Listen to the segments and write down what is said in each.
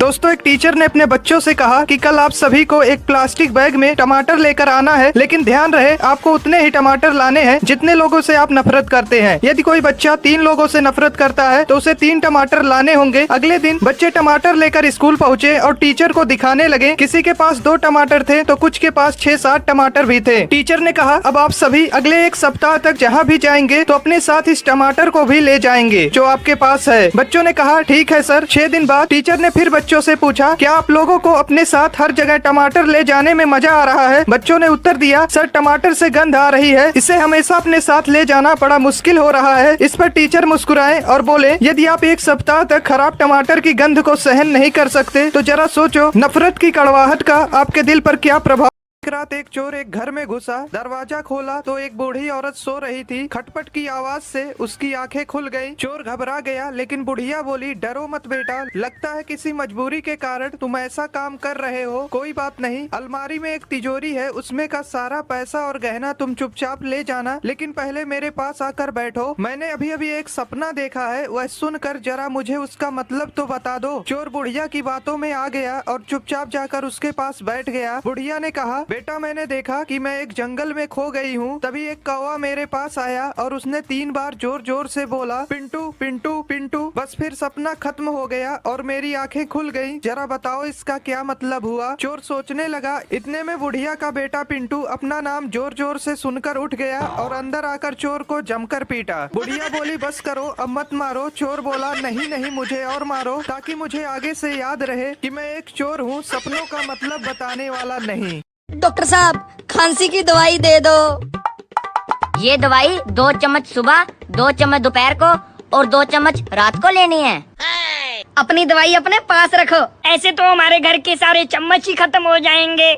दोस्तों, एक टीचर ने अपने बच्चों से कहा कि कल आप सभी को एक प्लास्टिक बैग में टमाटर लेकर आना है, लेकिन ध्यान रहे आपको उतने ही टमाटर लाने हैं जितने लोगों से आप नफरत करते हैं। यदि कोई बच्चा 3 लोगों से नफरत करता है तो उसे 3 टमाटर लाने होंगे। अगले दिन बच्चे टमाटर लेकर स्कूल पहुँचे और टीचर को दिखाने लगे। किसी के पास 2 टमाटर थे तो कुछ के पास 6-7 टमाटर भी थे। टीचर ने कहा, अब आप सभी अगले 1 सप्ताह तक जहाँ भी जाएंगे तो अपने साथ इस टमाटर को भी ले जाएंगे जो आपके पास है। बच्चों ने कहा, ठीक है सर। 6 दिन बाद टीचर ने फिर बच्चों से पूछा, क्या आप लोगों को अपने साथ हर जगह टमाटर ले जाने में मजा आ रहा है? बच्चों ने उत्तर दिया, सर टमाटर से गंध आ रही है, इसे हमेशा अपने साथ ले जाना बड़ा मुश्किल हो रहा है। इस पर टीचर मुस्कुराए और बोले, यदि आप 1 सप्ताह तक खराब टमाटर की गंध को सहन नहीं कर सकते तो जरा सोचो नफरत की कड़वाहट का आपके दिल पर क्या प्रभाव। एक रात एक चोर एक घर में घुसा, दरवाजा खोला तो एक बूढ़ी औरत सो रही थी। खटपट की आवाज से उसकी आंखें खुल गई। चोर घबरा गया, लेकिन बुढ़िया बोली, डरो मत बेटा, लगता है किसी मजबूरी के कारण तुम ऐसा काम कर रहे हो। कोई बात नहीं, अलमारी में एक तिजोरी है, उसमें का सारा पैसा और गहना तुम चुपचाप ले जाना, लेकिन पहले मेरे पास आकर बैठो। मैंने अभी अभी एक सपना देखा है, वह सुनकर जरा मुझे उसका मतलब तो बता दो। चोर बुढ़िया की बातों में आ गया और चुपचाप जाकर उसके पास बैठ गया। बुढ़िया ने कहा, बेटा मैंने देखा कि मैं एक जंगल में खो गई हूँ। तभी एक कौवा मेरे पास आया और उसने 3 बार जोर जोर से बोला, पिंटू पिंटू पिंटू। बस फिर सपना खत्म हो गया और मेरी आंखें खुल गईं। जरा बताओ इसका क्या मतलब हुआ? चोर सोचने लगा। इतने में बुढ़िया का बेटा पिंटू अपना नाम जोर जोर से सुनकर उठ गया और अंदर आकर चोर को जमकर पीटा। बुढ़िया बोली, बस करो, अब मत मारो। चोर बोला, नहीं नहीं, मुझे और मारो ताकि मुझे आगे से याद रहे कि मैं एक चोर हूँ, सपनों का मतलब बताने वाला नहीं। डॉक्टर साहब, खांसी की दवाई दे दो। ये दवाई 2 चम्मच सुबह, 2 चम्मच दोपहर को और 2 चम्मच रात को लेनी है। अपनी दवाई अपने पास रखो। ऐसे तो हमारे घर के सारे चम्मच ही खत्म हो जाएंगे।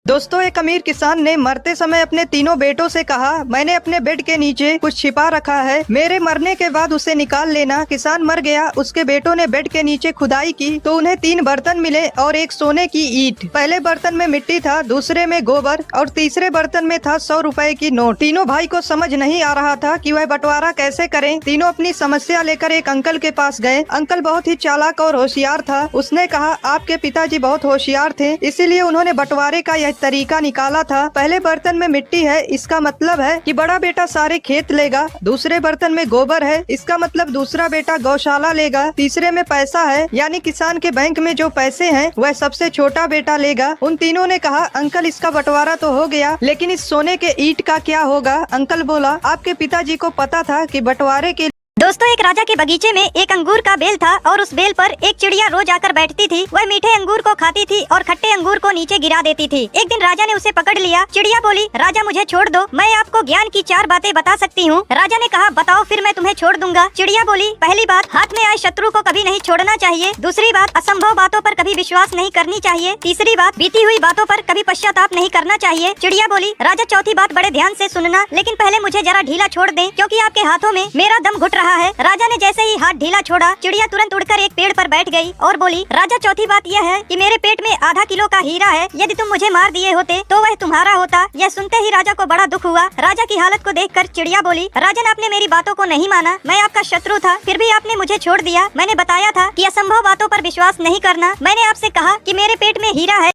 दोस्तों, एक अमीर किसान ने मरते समय अपने 3 बेटों से कहा, मैंने अपने बेड के नीचे कुछ छिपा रखा है, मेरे मरने के बाद उसे निकाल लेना। किसान मर गया। उसके बेटों ने बेड के नीचे खुदाई की तो उन्हें 3 बर्तन मिले और एक सोने की ईंट। पहले बर्तन में मिट्टी था, दूसरे में गोबर और तीसरे बर्तन में था 100 रुपए की नोट। तीनों भाई को समझ नहीं आ रहा था कि वह बंटवारा कैसे करें। तीनों अपनी समस्या लेकर एक अंकल के पास गए। अंकल बहुत ही चालाक और होशियार था। उसने कहा, आपके पिताजी बहुत होशियार थे, इसीलिए उन्होंने बंटवारे का यह तरीका निकाला था। पहले बर्तन में मिट्टी है, इसका मतलब है कि बड़ा बेटा सारे खेत लेगा। दूसरे बर्तन में गोबर है, इसका मतलब दूसरा बेटा गौशाला लेगा। तीसरे में पैसा है, यानी किसान के बैंक में जो पैसे हैं वह सबसे छोटा बेटा लेगा। उन तीनों ने कहा, अंकल इसका बंटवारा तो हो गया, लेकिन इस सोने के ईंट का क्या होगा? अंकल बोला, आपके पिताजी को पता था कि बंटवारे के दोस्तों, एक राजा के बगीचे में एक अंगूर का बेल था और उस बेल पर एक चिड़िया रोज आकर बैठती थी। वह मीठे अंगूर को खाती थी और खट्टे अंगूर को नीचे गिरा देती थी। एक दिन राजा ने उसे पकड़ लिया। चिड़िया बोली, राजा मुझे छोड़ दो, मैं आपको ज्ञान की 4 बातें बता सकती हूँ। राजा ने कहा, बताओ, फिर मैं तुम्हें छोड़ दूंगा। चिड़िया बोली, पहली बात, हाथ में आए शत्रु को कभी नहीं छोड़ना चाहिए। दूसरी बात, असंभव बातों पर कभी विश्वास नहीं करनी चाहिए। तीसरी बात, बीती हुई बातों पर कभी पश्चाताप नहीं करना चाहिए। चिड़िया बोली, राजा चौथी बात बड़े ध्यान से सुनना, लेकिन पहले मुझे जरा ढीला छोड़ दें, क्योंकि आपके हाथों में मेरा दम घुट रहा है। राजा ने जैसे ही हाथ ढीला छोड़ा, चिड़िया तुरंत उड़कर एक पेड़ पर बैठ गई और बोली, राजा चौथी बात यह है कि मेरे पेट में आधा किलो का हीरा है, यदि तुम मुझे मार दिए होते तो वह तुम्हारा होता। यह सुनते ही राजा को बड़ा दुख हुआ। राजा की हालत को देखकर चिड़िया बोली, राजन, आपने मेरी बातों को नहीं माना, मैं आपका शत्रु था, फिर भी आपने मुझे छोड़ दिया। मैंने बताया था कि असंभव बातों पर विश्वास नहीं करना। मैंने आपसे कहा कि मेरे पेट में हीरा है।